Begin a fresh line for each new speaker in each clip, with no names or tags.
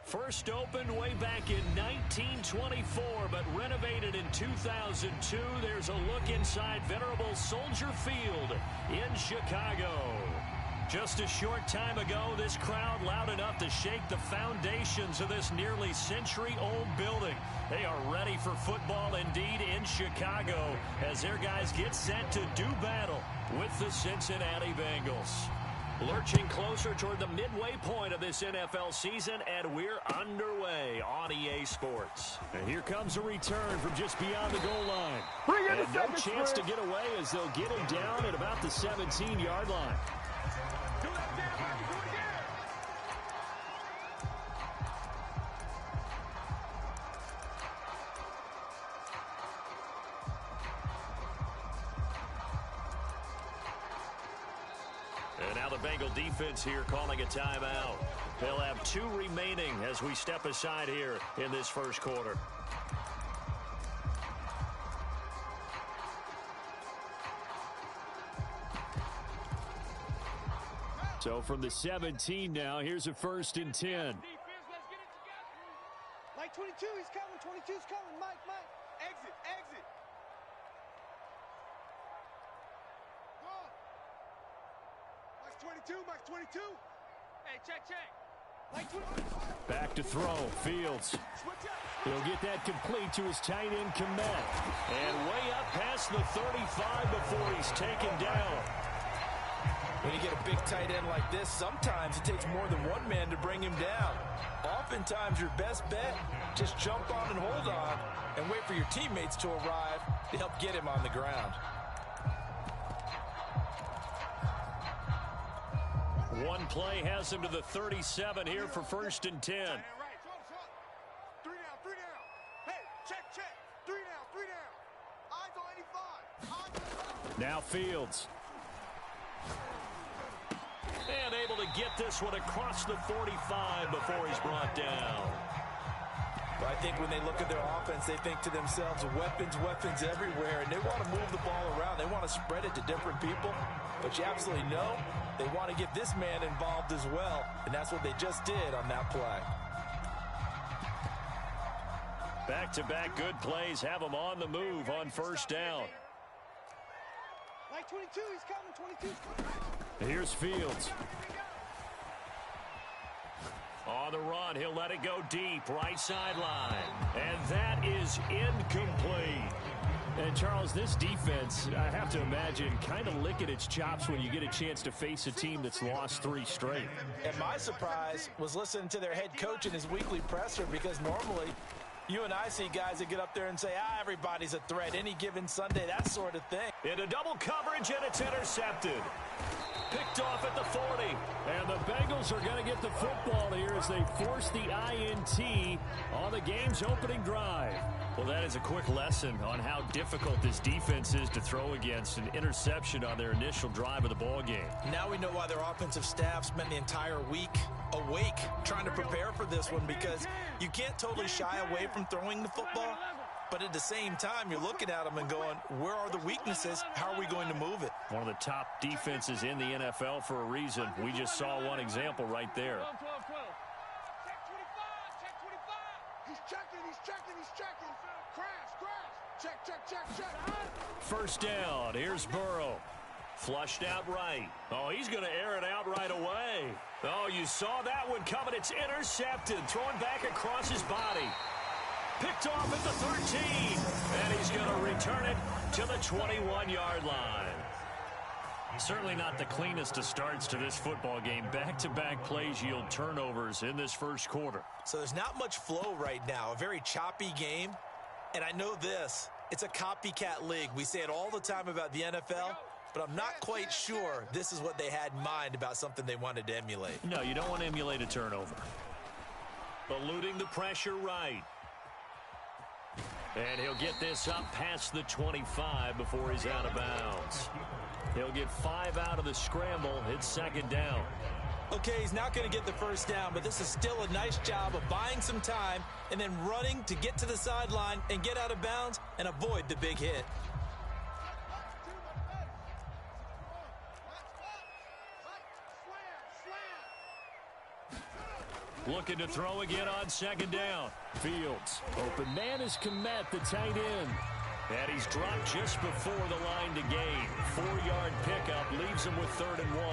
First opened way back in 1924, but renovated in 2002. There's a look inside venerable Soldier Field in Chicago. Just a short time ago, this crowd loud enough to shake the foundations of this nearly century-old building. They are ready for football indeed in Chicago as their guys get set to do battle with the Cincinnati Bengals. Lurching closer toward the midway point of this NFL season, and we're underway on EA Sports. And here comes a return from just beyond the goal line. And no chance to get away as they'll get him down at about the 17-yard line. And now the Bengal defense here calling a timeout. They'll have 2 remaining as we step aside here in this first quarter. So from the 17 now, here's a 1st and 10.
Mike 22, he's coming. 22's coming. Mike. Exit. Mike's 22. Hey, check. Mike 22.
Back to throw. Fields. He'll get that complete to his tight end, Komet. And way up past the 35 before he's taken down.
When you get a big tight end like this, sometimes it takes more than one man to bring him down. Oftentimes, your best bet, just jump on and hold on and wait for your teammates to arrive to help get him on the ground.
One play has him to the 37 here for 1st and 10.
3 down. Hey, check. 3 down. Eyes on 85.
Now Fields. And able to get this one across the 45 before he's brought down.
But I think when they look at their offense, they think to themselves, weapons everywhere, and they want to move the ball around. They want to spread it to different people. But you absolutely know they want to get this man involved as well, and that's what they just did on that play.
Back-to-back good plays have them on the move on 1st down.
Mike 22, he's coming. 22's coming.
Here's Fields. On the run, he'll let it go deep, right sideline. And that is incomplete. And, Charles, this defense, I have to imagine, kind of licking its chops when you get a chance to face a team that's lost 3 straight.
And my surprise was listening to their head coach in his weekly presser, because normally you and I see guys that get up there and say, everybody's a threat any given Sunday, that sort of thing.
Into double coverage, and it's intercepted. Picked off at the 40. And the Bengals are going to get the football here as they force the INT on the game's opening drive. Well, that is a quick lesson on how difficult this defense is to throw against. An interception on their initial drive of the ball game.
Now we know why their offensive staff spent the entire week awake trying to prepare for this one, because you can't totally shy away from throwing the football. But at the same time, you're looking at them and going, where are the weaknesses? How are we going to move it?
One of the top defenses in the NFL for a reason. We just saw one example right there.
Check 25. He's checking. Crash. Check.
1st down. Here's Burrow. Flushed out right. Oh, he's going to air it out right away. Oh, you saw that one coming. It's intercepted. Throwing back across his body. Picked off at the 13. And he's going to return it to the 21-yard line. Certainly not the cleanest of starts to this football game. Back-to-back plays yield turnovers in this first quarter.
So there's not much flow right now. A very choppy game. And I know this. It's a copycat league. We say it all the time about the NFL. But I'm not quite sure this is what they had in mind about something they wanted to emulate.
No, you don't want to emulate a turnover. Eluding the pressure right. And he'll get this up past the 25 before he's out of bounds. He'll get 5 out of the scramble. It's 2nd down.
Okay, he's not going to get the 1st down, but this is still a nice job of buying some time and then running to get to the sideline and get out of bounds and avoid the big hit.
Looking to throw again on second down. Fields. Open man is Kmet, the tight end. And he's dropped just before the line to gain. 4-yard pickup leaves him with 3rd and 1.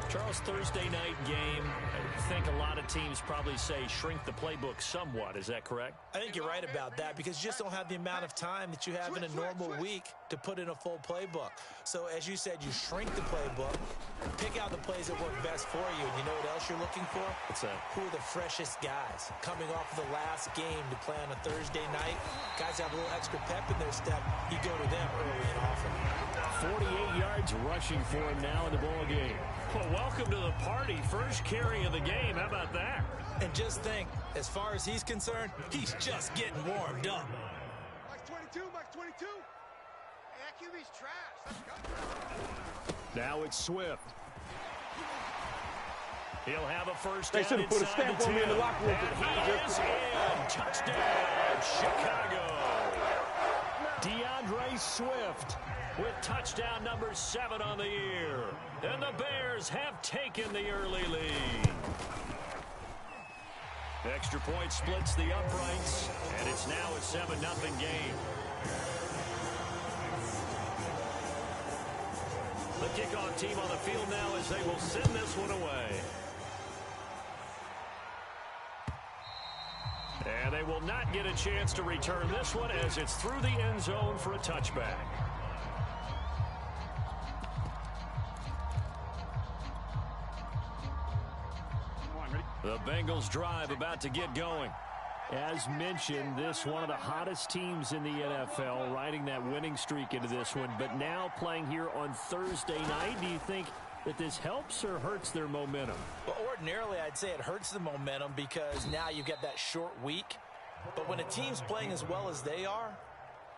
Charles, Thursday night game, I think a lot of teams probably say shrink the playbook somewhat. Is that correct?
I think you're right about that because you just don't have the amount of time that you have in a normal week to put in a full playbook. So as you said, you shrink the playbook, pick out the plays that work best for you. And you know what else you're looking for?
What's that?
Who are the freshest guys coming off of the last game to play on a Thursday night? Guys have a little extra pep in their step. You go to them early and often.
48 yards rushing for him now in the ball game. Well, welcome to the party. First carry of the game. How about that?
And just think, as far as he's concerned, he's just getting warmed up.
Max 22, Max 22. Hey, that QB's trash. Let's go.
Now it's Swift. He'll have a first
They
down
should have put a
inside
stamp on me in the
10.
locker room.
And he is in. Touchdown, Chicago. DeAndre Swift with touchdown number 7 on the year. And the Bears have taken the early lead. Extra point splits the uprights, and it's now a 7-0 game. The kickoff team on the field now as they will send this one away. And they will not get a chance to return this one as it's through the end zone for a touchback. The Bengals drive about to get going. As mentioned, this one of the hottest teams in the NFL, riding that winning streak into this one, but now playing here on Thursday night. Do you think that this helps or hurts their momentum?
Well, ordinarily, I'd say it hurts the momentum because now you've got that short week. But when a team's playing as well as they are,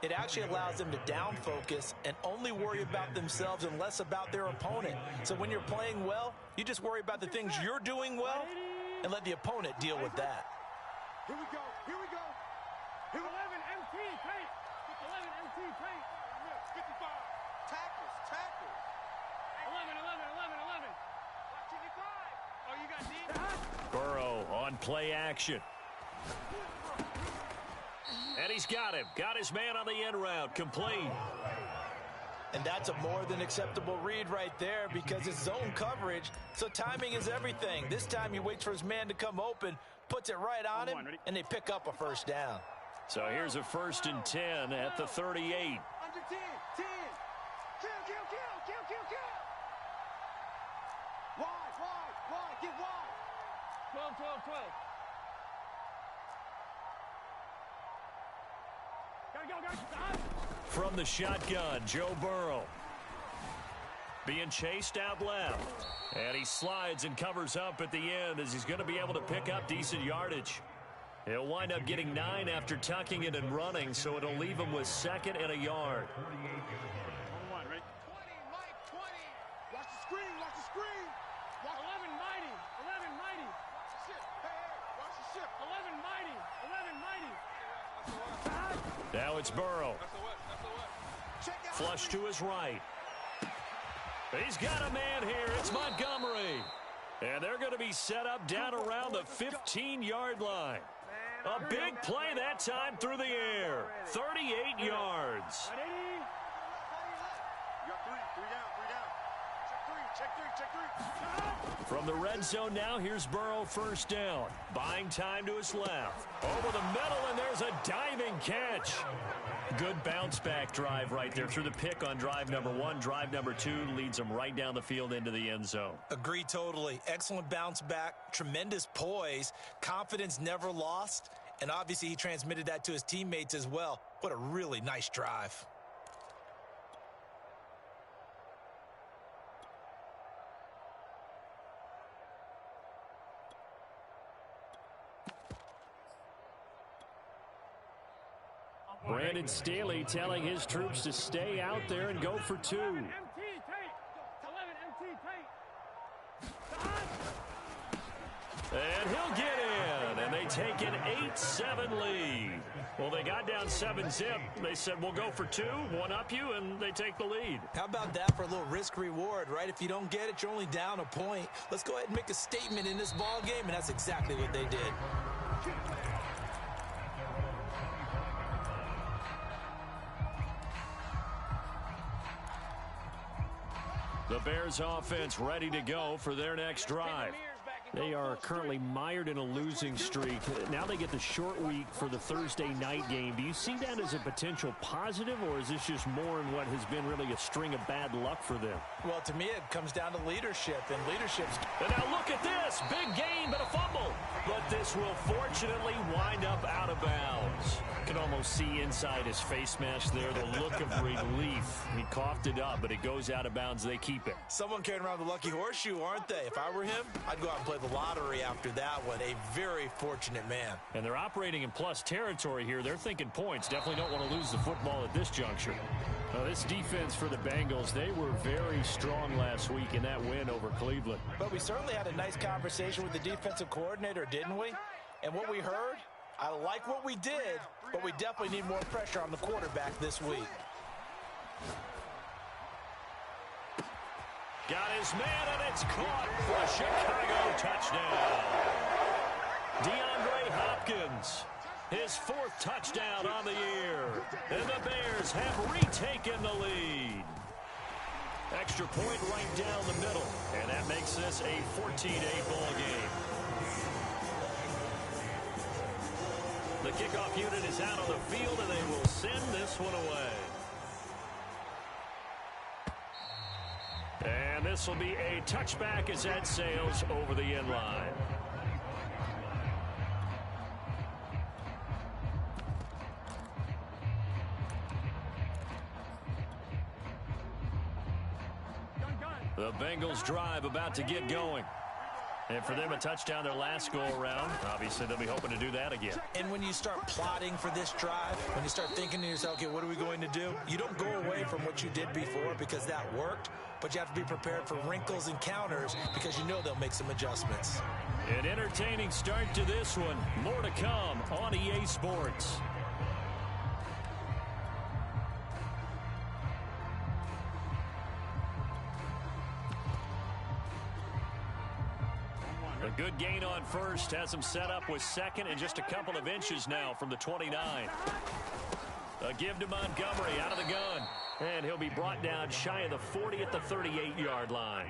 it actually allows them to down focus and only worry about themselves and less about their opponent. So when you're playing well, you just worry about the things you're doing well and let the opponent deal with that.
Here we go. Here we go. 11 MT tape. 11 MT tape. 55. Tackles. Tackles. 11. Oh, you got deep?
Burrow on play action. And he's got him. Got his man on the end route. Complete.
And that's a more than acceptable read right there because it's zone coverage, so timing is everything. This time he waits for his man to come open, puts it right on him, and they pick up a first down.
So here's a 1st and 10 at the 38.
Under 10. 10. Kill. Wide. Get wide. 12. Gotta go.
From the shotgun, Joe Burrow. Being chased out left. And he slides and covers up at the end as he's going to be able to pick up decent yardage. He'll wind up getting 9 after tucking it and running, so it'll leave him with 2nd and a yard.
20, Mike, 20. Watch the screen. 11 mighty. Watch the ship. Hey, watch the ship. 11 mighty.
Now it's Burrow. Flush to his right. He's got a man here. It's Montgomery. And they're going to be set up down around the 15-yard line. A big play that time through the air. 38 yards.
You got 3 down. Check three.
From the red zone now, here's Burrow first down. Buying time to his left. Over the middle, and there's a diving catch. Good bounce-back drive right there through the pick on drive number 1. Drive number 2 leads them right down the field into the end zone.
Agree totally. Excellent bounce back, tremendous poise, confidence never lost, and obviously he transmitted that to his teammates as well. What a really nice drive.
Brandon Staley telling his troops to stay out there and go for 2.
11 MT tape.
And he'll get in. And they take an 8-7 lead. Well, they got down 7-zip. They said, we'll go for 2, one up you, and they take the lead.
How about that for a little risk-reward, right? If you don't get it, you're only down a point. Let's go ahead and make a statement in this ball game, and that's exactly what they did.
The Bears offense ready to go for their next drive. They are currently mired in a losing streak. Now they get the short week for the Thursday night game. Do you see that as a potential positive, or is this just more in what has been really a string of bad luck for them?
Well, to me, it comes down to leadership, and leadership's...
And now look at this. Big gain, but a fumble. But this will fortunately wind up out of bounds. Can almost see inside his face mask there the look of relief. He coughed it up, but it goes out of bounds. They keep it.
Someone carrying around the lucky horseshoe, aren't they? If I were him, I'd go out and play the lottery after that one. A very fortunate man.
And they're operating in plus territory here. They're thinking points. Definitely don't want to lose the football at this juncture. This defense for the Bengals, they were very strong last week in that win over Cleveland.
But we certainly had a nice conversation with the defensive coordinator, didn't we? And what we heard, I like what we did, but we definitely need more pressure on the quarterback this week.
Got his man, and it's caught for a Chicago touchdown. DeAndre Hopkins, his 4th touchdown on the year. And the Bears have retaken the lead. Extra point right down the middle. And that makes this a 14-8 ball game. The kickoff unit is out on the field, and they will send this one away. And this will be a touchback as that sails over the end line. The Bengals drive about to get going. And for them, a touchdown their last go-around. Obviously, they'll be hoping to do that again.
And when you start plotting for this drive, when you start thinking to yourself, okay, what are we going to do? You don't go away from what you did before because that worked, but you have to be prepared for wrinkles and counters because you know they'll make some adjustments.
An entertaining start to this one. More to come on EA Sports. A good gain on first. Has him set up with second and just a couple of inches now from the 29. A give to Montgomery out of the gun. And he'll be brought down shy of the 40 at the 38-yard line.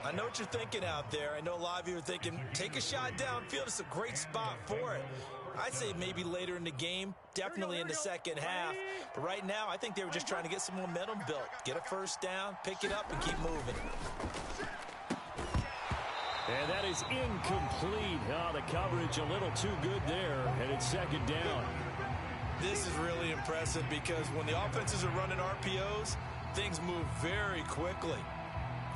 I know what you're thinking out there. I know a lot of you are thinking, take a shot downfield. It's a great spot for it. I'd say maybe later in the game, definitely in the second half. But right now, I think they were just trying to get some momentum built. Get a first down, pick it up, and keep moving.
And that is incomplete. Oh, the coverage a little too good there, and it's second down.
This is really impressive because when the offenses are running RPOs, things move very quickly.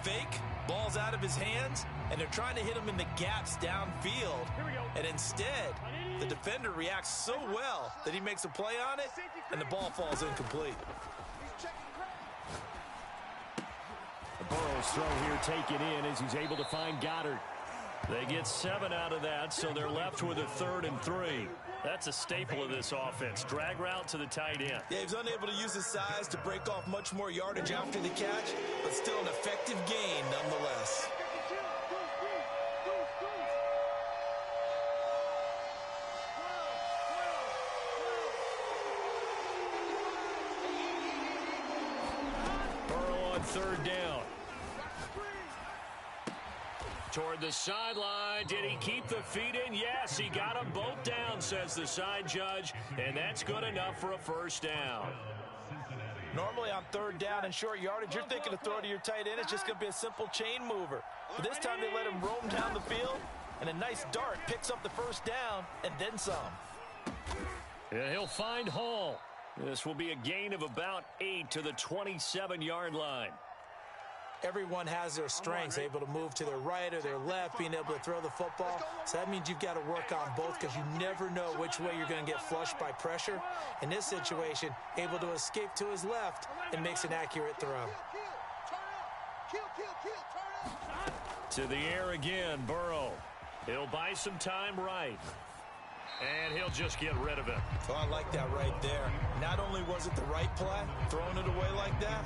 Fake, ball's out of his hands, and they're trying to hit him in the gaps downfield. And instead, the defender reacts so well that he makes a play on it, and the ball falls incomplete.
Burrow's throw here taken in as he's able to find Goddard. They get 7 out of that, so they're left with a 3rd and 3. That's a staple of this offense. Drag route to the tight end.
Yeah, he's unable to use his size to break off much more yardage after the catch, but still an effective gain nonetheless.
Burrow on 3rd down. Toward the sideline. Did he keep the feet in? Yes, he got them both down, says the side judge, and that's good enough for a first down.
Normally on 3rd down and short yardage, you're thinking to throw to your tight end. It's just going to be a simple chain mover. But this time they let him roam down the field, and a nice dart picks up the first down and then some.
And he'll find Hall. This will be a gain of about 8 to the 27-yard line.
Everyone has their strengths, able to move to their right or their left, being able to throw the football. So that means you've got to work on both because you never know which way you're going to get flushed by pressure. In this situation, able to escape to his left and makes an accurate throw.
To the air again, Burrow. He'll buy some time right. And he'll just get rid of it.
Oh, I like that right there. Not only was it the right play, throwing it away like that,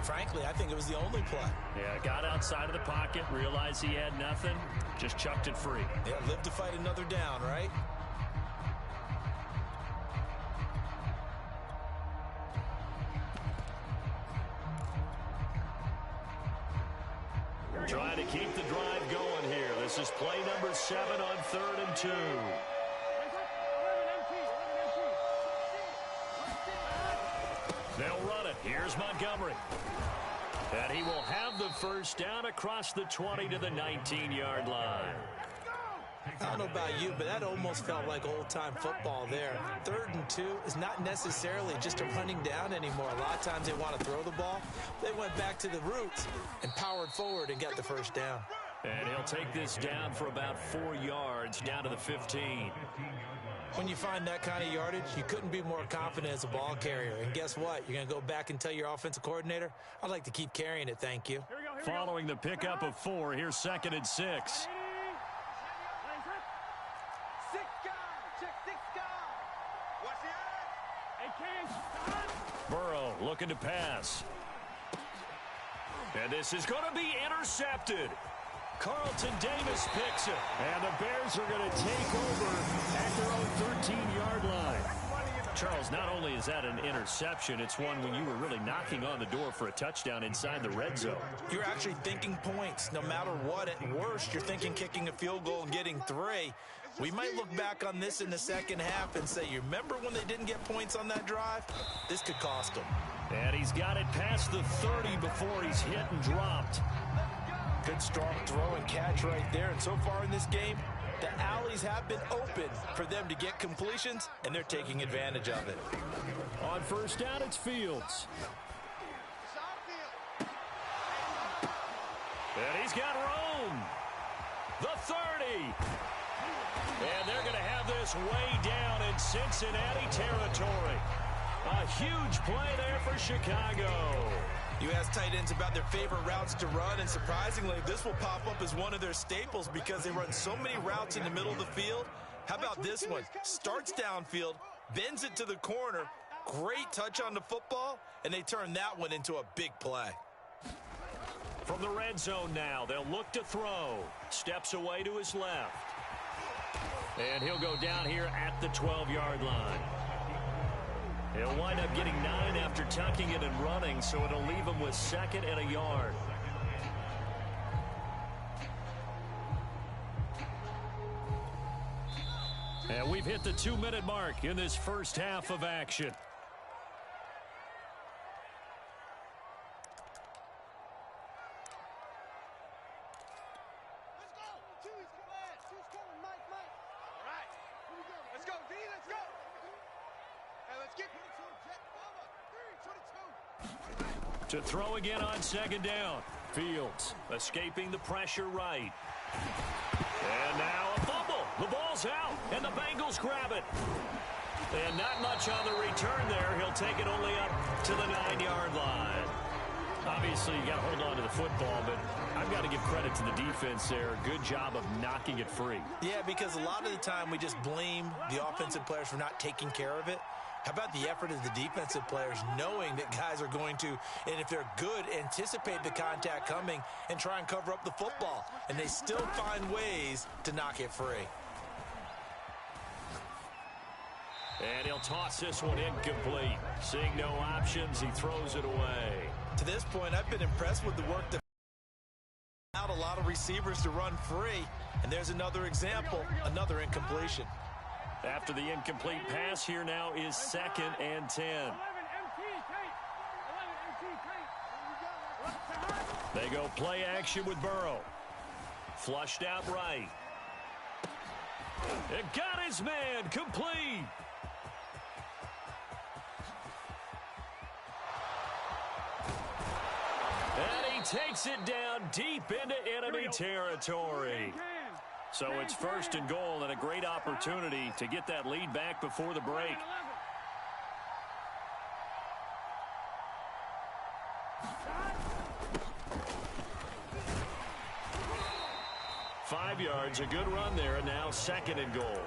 frankly, I think it was the only play.
Yeah, got outside of the pocket, realized he had nothing, just chucked it free.
Yeah, live to fight another down, right?
Trying to keep the drive going here. This is play number 7 on 3rd and 2. They'll run it. Here's Montgomery. And he will have the first down across the 20 to the 19-yard line.
I don't know about you, but that almost felt like old-time football there. 3rd and 2 is not necessarily just a running down anymore. A lot of times they want to throw the ball. They went back to the roots and powered forward and got the first down.
And he'll take this down for about 4 yards down to the 15.
When you find that kind of yardage, you couldn't be more confident as a ball carrier. And guess what? You're going to go back and tell your offensive coordinator, I'd like to keep carrying it, thank you.
Following the pickup of 4, here's 2nd and 6. Burrow looking to pass. And this is going to be intercepted. Carlton Davis picks it. And the Bears are going to take over at their own 13-yard line. Charles, not only is that an interception, it's one when you were really knocking on the door for a touchdown inside the red zone.
You're actually thinking points. No matter what, at worst, you're thinking kicking a field goal and getting 3. We might look back on this in the second half and say, you remember when they didn't get points on that drive? This could cost them.
And he's got it past the 30 before he's hit and dropped.
Good strong throw and catch right there. And so far in this game, the alleys have been open for them to get completions, and they're taking advantage of it.
On first down, it's Fields. And he's got room. The 30. And they're going to have this way down in Cincinnati territory. A huge play there for Chicago.
You ask tight ends about their favorite routes to run, and surprisingly, this will pop up as one of their staples because they run so many routes in the middle of the field. How about this one? Starts downfield, bends it to the corner, great touch on the football, and they turn that one into a big play.
From the red zone now, they'll look to throw. Steps away to his left. And he'll go down here at the 12-yard line. He'll wind up getting 9 after tucking it and running, so it'll leave him with 2nd and a yard. And we've hit the 2-minute mark in this first half of action. To throw again on 2nd down. Fields escaping the pressure right. And now a fumble. The ball's out, and the Bengals grab it. And not much on the return there. He'll take it only up to the 9-yard line. Obviously, you got to hold on to the football, but I've got to give credit to the defense there. Good job of knocking it free.
Yeah, because a lot of the time we just blame the offensive players for not taking care of it. How about the effort of the defensive players knowing that guys are going to, and if they're good, anticipate the contact coming and try and cover up the football. And they still find ways to knock it free.
And he'll toss this one incomplete. Seeing no options, he throws it away.
To this point, I've been impressed with the work that allowed a lot of receivers to run free. And there's another example, another incompletion.
After the incomplete pass, here now is 2nd and 10. They go play action with Burrow. Flushed out right. It got his man complete. And he takes it down deep into enemy territory. So it's 1st and goal and a great opportunity to get that lead back before the break. $5 yards, a good run there, and now 2nd and goal.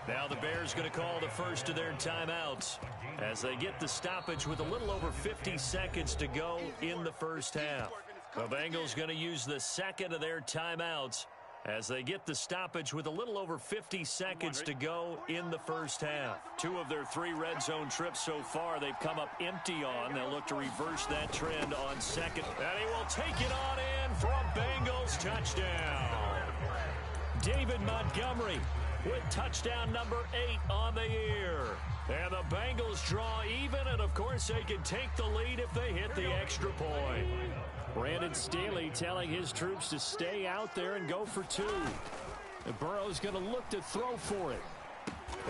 Now the Bears going to call the first of their timeouts as they get the stoppage with a little over 50 seconds to go in the first half. The Bengals going to use the second of their timeouts as they get the stoppage with a little over 50 seconds to go in the first half. 2 of their 3 red zone trips so far they've come up empty on. They'll look to reverse that trend on second. And he will take it on in for a Bengals touchdown. David Montgomery with touchdown number 8 on the year. And the Bengals draw even, and of course they can take the lead if they hit the extra point. Brandon Staley telling his troops to stay out there and go for 2. And Burrow's going to look to throw for it.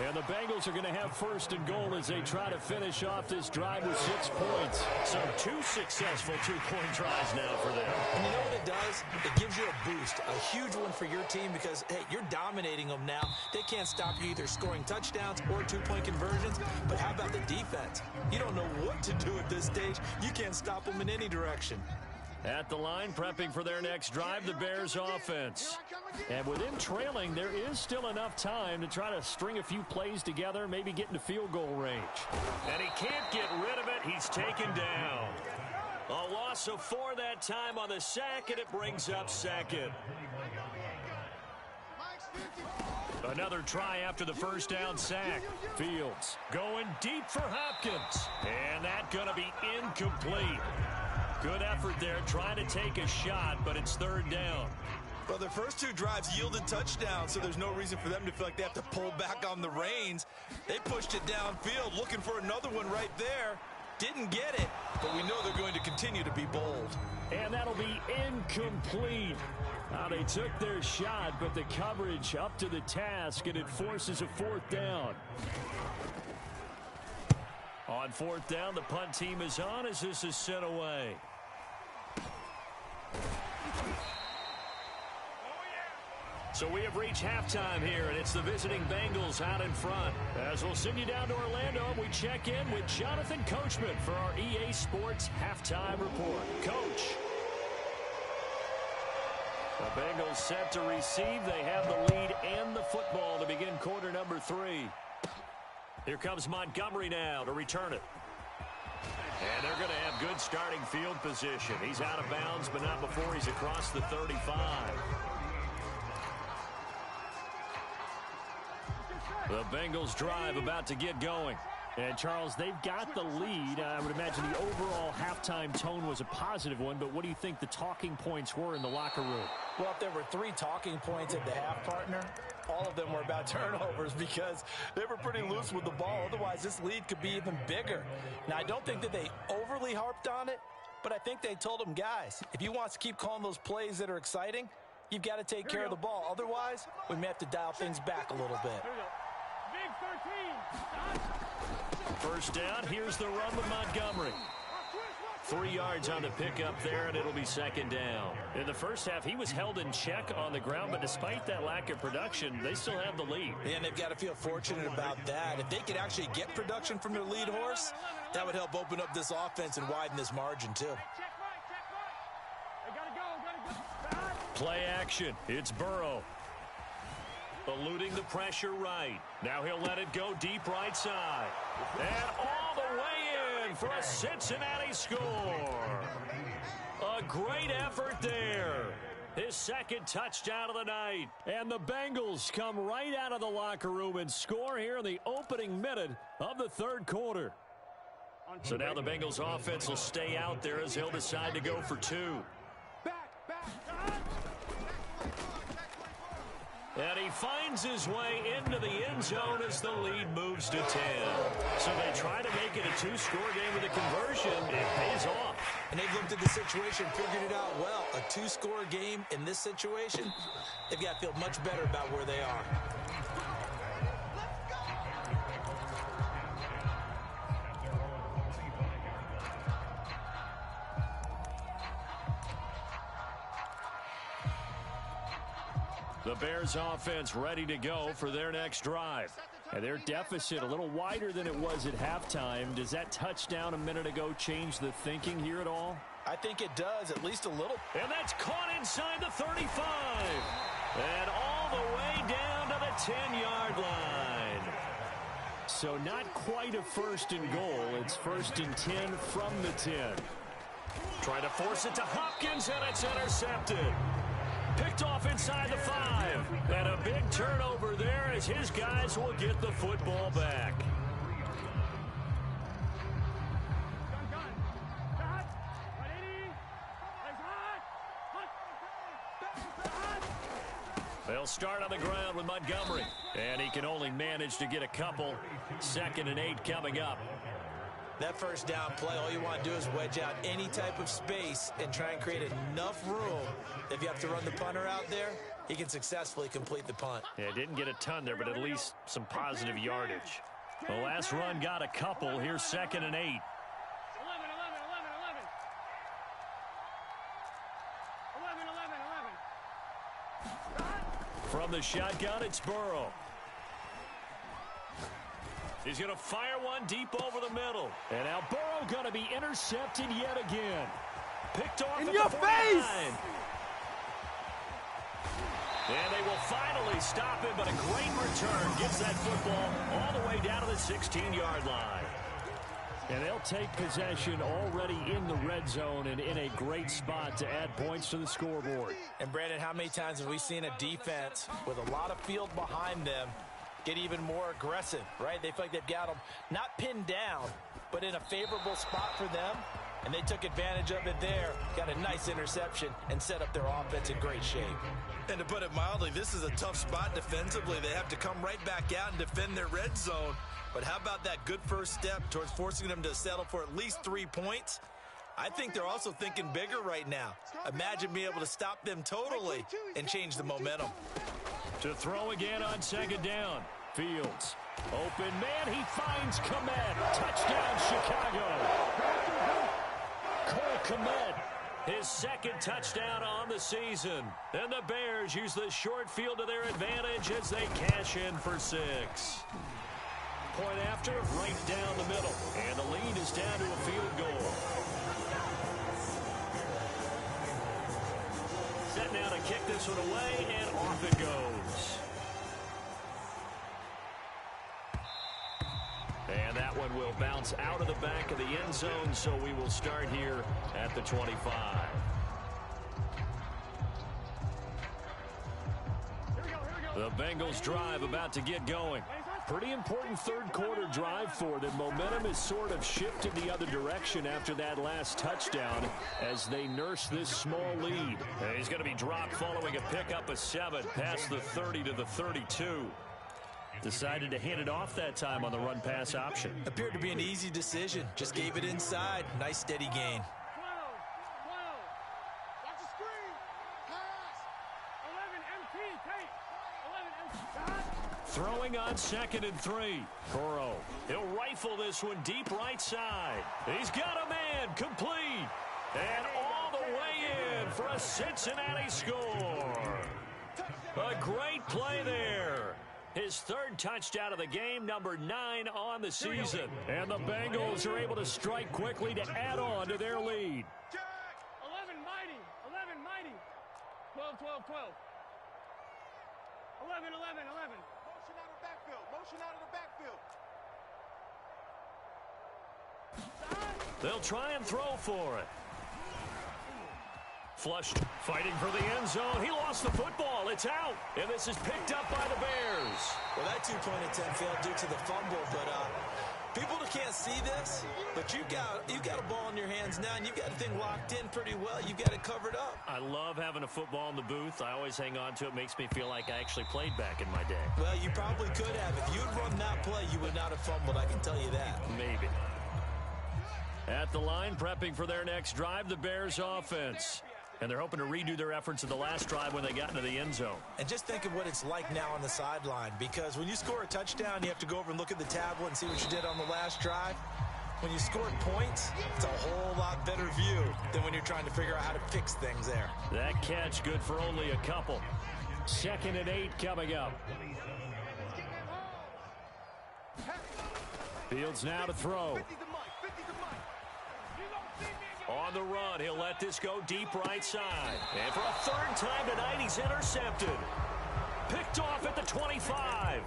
And the Bengals are going to have first and goal as they try to finish off this drive with 6 points. So 2 successful 2-point drives now for them.
And you know what it does? It gives you a boost, a huge one for your team because, hey, you're dominating them now. They can't stop you either scoring touchdowns or 2-point conversions. But how about the defense? You don't know what to do at this stage. You can't stop them in any direction.
At the line, prepping for their next drive, the Bears offense. And with him trailing, there is still enough time to try to string a few plays together, maybe get into field goal range. And he can't get rid of it. He's taken down. A loss of 4 that time on the sack, and it brings up second. Another try after the first down sack. Fields going deep for Hopkins. And that's going to be incomplete. Good effort there, trying to take a shot, but it's 3rd down.
Well, their first 2 drives yielded touchdowns, so there's no reason for them to feel like they have to pull back on the reins. They pushed it downfield, looking for another one right there. Didn't get it, but we know they're going to continue to be bold.
And that'll be incomplete. Now they took their shot, but the coverage up to the task, and it forces a 4th down. On 4th down, the punt team is on as this is sent away. So we have reached halftime here, and it's the visiting Bengals out in front. As we'll send you down to Orlando, we check in with Jonathan Coachman for our EA Sports Halftime Report. Coach. The Bengals set to receive. They have the lead and the football to begin quarter number 3. Here comes Montgomery now to return it. And they're going to have good starting field position. He's out of bounds, but not before he's across the 35. The Bengals drive about to get going. And, Charles, they've got the lead. I would imagine the overall halftime tone was a positive one, but what do you think the talking points were in the locker room?
Well, if there were 3 talking points at the half, partner, all of them were about turnovers because they were pretty loose with the ball. Otherwise, this lead could be even bigger. Now, I don't think that they overly harped on it, but I think they told them, guys, if you want to keep calling those plays that are exciting, you've got to take care of the ball. Otherwise, we may have to dial things back a little bit.
Big 13.
First down, here's the run with Montgomery. 3 yards on the pickup there, and it'll be 2nd down. In the first half, he was held in check on the ground, but despite that lack of production, they still have the lead.
And they've got to feel fortunate about that. If they could actually get production from their lead horse, that would help open up this offense and widen this margin, too.
Play action. It's Burrow. Eluding the pressure right. Now he'll let it go deep right side. And all the way in for a Cincinnati score. A great effort there. His 2nd touchdown of the night. And the Bengals come right out of the locker room and score here in the opening minute of the 3rd quarter. So now the Bengals offense will stay out there as they'll decide to go for 2. And he finds his way into the end zone as the lead moves to 10. So they try to make it a 2-score game with a conversion. It pays off.
And they've looked at the situation, figured it out well. A 2-score game in this situation, they've got to feel much better about where they are.
The Bears offense ready to go for their next drive. And their deficit a little wider than it was at halftime. Does that touchdown a minute ago change the thinking here at all?
I think it does, at least a little.
And that's caught inside the 35. And all the way down to the 10-yard line. So not quite a first and goal. It's 1st and 10 from the 10. Trying to force it to Hopkins, and it's intercepted. Picked off inside the 5. And a big turnover there as his guys will get the football back. They'll start on the ground with Montgomery. And he can only manage to get a couple. 2nd and 8 coming up.
That first down play, all you want to do is wedge out any type of space and try and create enough room. If you have to run the punter out there, he can successfully complete the punt.
Yeah, didn't get a ton there, but at least some positive yardage. The last run got a couple. Here's 2nd and 8. 11. From the shotgun, it's Burrow. He's going to fire one deep over the middle. And now Burrow going to be intercepted yet again. Picked off
in your face!
And they will finally stop him, but a great return gets that football all the way down to the 16-yard line. And they'll take possession already in the red zone and in a great spot to add points to the scoreboard.
And Brandon, how many times have we seen a defense with a lot of field behind them get even more aggressive, right? They feel like they've got them not pinned down, but in a favorable spot for them. And they took advantage of it there, got a nice interception, and set up their offense in great shape.
And to put it mildly, this is a tough spot defensively. They have to come right back out and defend their red zone. But how about that good first step towards forcing them to settle for at least 3 points? I think they're also thinking bigger right now. Imagine being able to stop them totally and change the momentum.
To throw again on 2nd down. Fields. Open man. He finds Kmet. Touchdown, Chicago. Cole Kmet. His 2nd touchdown on the season. And the Bears use the short field to their advantage as they cash in for 6. Point after, right down the middle. And the lead is down to a field goal. Set now to kick this one away, and off it goes. And that one will bounce out of the back of the end zone, so we will start here at the 25. The Bengals drive about to get going. Pretty important third quarter drive for them. Momentum is sort of shifted the other direction after that last touchdown as they nurse this small lead. And he's going to be dropped following a pickup of 7 past the 30 to the 32. Decided to hand it off that time on the run-pass option.
Appeared to be an easy decision. Just gave it inside. Nice steady gain.
12. Watch the screen. Pass. 11 MP. Take. 11 MP.
Throwing on 2nd and 3. Burrow. He'll rifle this one deep right side. He's got a man. Complete. And all the way in for a Cincinnati score. A great play there. His 3rd touchdown of the game, number 9 on the season. And the Bengals are able to strike quickly to add on to their lead.
11 mighty. 11 mighty. 12, 12, 12. 11, 11, 11. Motion out of the backfield. Motion out of the backfield.
They'll try and throw for it. Flushed, fighting for the end zone. He lost the football. It's out. And this is picked up by the Bears.
Well, that 2-point attempt failed due to the fumble, but people can't see this, but you've got a ball in your hands now, and you've got the thing locked in pretty well. You've got it covered up.
I love having a football in the booth. I always hang on to it. Makes me feel like I actually played back in my day.
Well, you probably could have. If you'd run that play, you would not have fumbled, I can tell you that.
Maybe. At the line, prepping for their next drive, the Bears offense. And they're hoping to redo their efforts in the last drive when they got into the end zone.
And just think of what it's like now on the sideline, because when you score a touchdown, you have to go over and look at the tablet and see what you did on the last drive. When you scored points, it's a whole lot better view than when you're trying to figure out how to fix things there.
That catch good for only a couple. 2nd and 8 coming up. Fields now to throw. On the run, he'll let this go deep right side. And for a 3rd time tonight, he's intercepted. Picked off at the 25.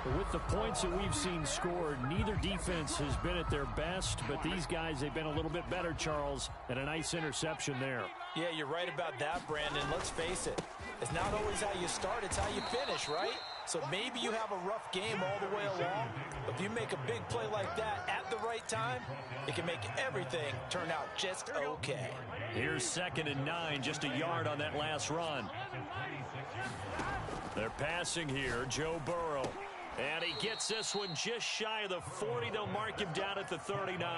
With the points that we've seen scored, neither defense has been at their best, but these guys, they've been a little bit better, Charles, and a nice interception there.
Yeah, you're right about that, Brandon. Let's face it. It's not always how you start, it's how you finish, right? So maybe you have a rough game all the way along, but if you make a big play like that at the right time, it can make everything turn out just okay.
Here's 2nd and 9, just a yard on that last run. They're passing here, Joe Burrow. And he gets this one just shy of the 40. They'll mark him down at the 39.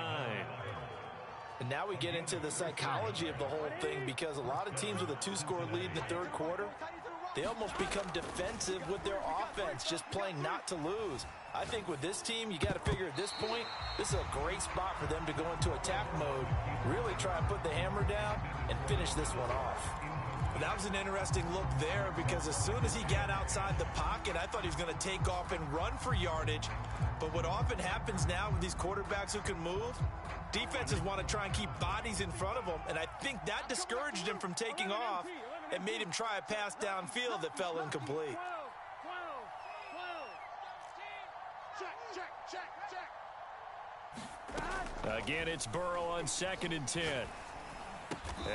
And now we get into the psychology of the whole thing, because a lot of teams with a 2-score lead in the third quarter, they almost become defensive with their offense, just playing not to lose. I think with this team, you got to figure at this point, this is a great spot for them to go into attack mode, really try and put the hammer down and finish this one off.
That was an interesting look there, because as soon as he got outside the pocket, I thought he was going to take off and run for yardage. But what often happens now with these quarterbacks who can move, defenses want to try and keep bodies in front of them, and I think that discouraged him from taking off and made him try a pass downfield that fell incomplete.
Again, it's Burrow on 2nd and 10.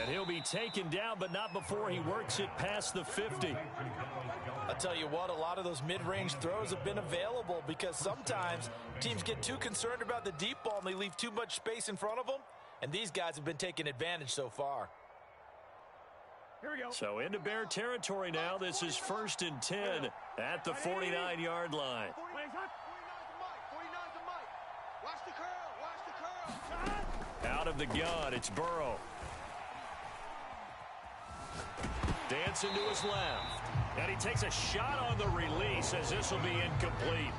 And he'll be taken down, but not before he works it past the 50.
I'll tell you what, a lot of those mid-range throws have been available, because sometimes teams get too concerned about the deep ball and they leave too much space in front of them, and these guys have been taking advantage so far.
Here we go.
So into Bear territory now. This is 1st and 10 at the 49-yard line.
49's the mic. Watch the curl. Watch the curl.
Out of the gun, it's Burrow. Dancing to his left. And he takes a shot on the release, as this will be incomplete.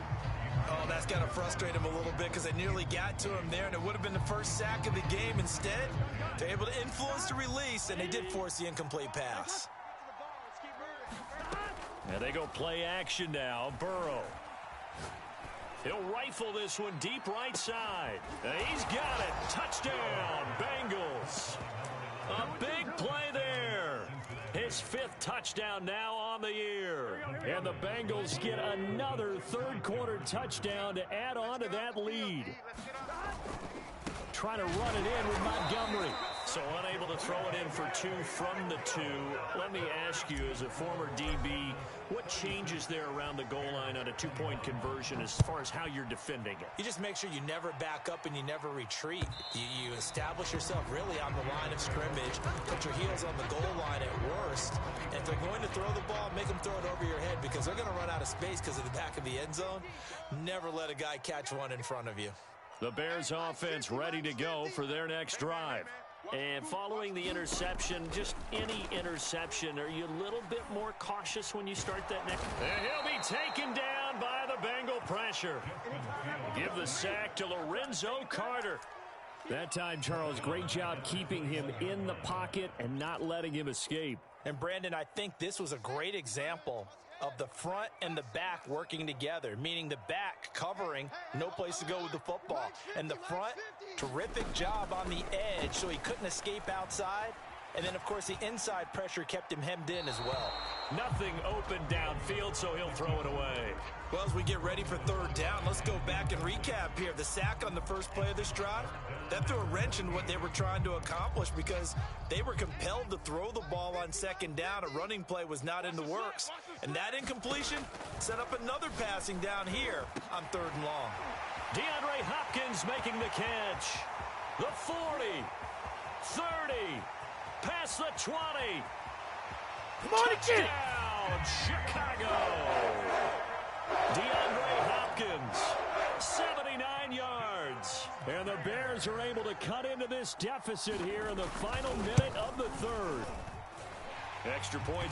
Oh, that's got to frustrate him a little bit, because they nearly got to him there, and it would have been the first sack of the game. Instead, they're able to influence the release, and they did force the incomplete pass.
And they go play action now. Burrow. He'll rifle this one deep right side. And he's got it. Touchdown, Bengals. A big play there. His 5th touchdown now on the year. And the Bengals get another third-quarter touchdown to add on to that lead. Trying to run it in with Montgomery. So unable to throw it in for 2 from the 2. Let me ask you, as a former DB, what changes there around the goal line on a 2-point conversion as far as how you're defending it?
You just make sure you never back up and you never retreat. You establish yourself really on the line of scrimmage, put your heels on the goal line at worst. And if they're going to throw the ball, make them throw it over your head, because they're going to run out of space because of the back of the end zone. Never let a guy catch one in front of you.
The Bears offense ready to go for their next drive. And following the interception, just any interception, are you a little bit more cautious when you start that next? And he'll be taken down by the Bengal pressure. Give the sack to Lorenzo Carter. That time, Charles, great job keeping him in the pocket and not letting him escape.
And Brandon, I think this was a great example of the front and the back working together, meaning the back covering, no place to go with the football, and the front, terrific job on the edge so he couldn't escape outside. And then, of course, the inside pressure kept him hemmed in as well.
Nothing open downfield, so he'll throw it away.
Well, as we get ready for third down, let's go back and recap here. The sack on the first play of this drive, that threw a wrench in what they were trying to accomplish, because they were compelled to throw the ball on 2nd down. A running play was not in the works. And that incompletion set up another passing down here on 3rd and long.
DeAndre Hopkins making the catch. The 40, 30, past the 20.
Come on,
touchdown, Chicago. DeAndre Hopkins, 79 yards. And the Bears are able to cut into this deficit here in the final minute of the 3rd. Extra points.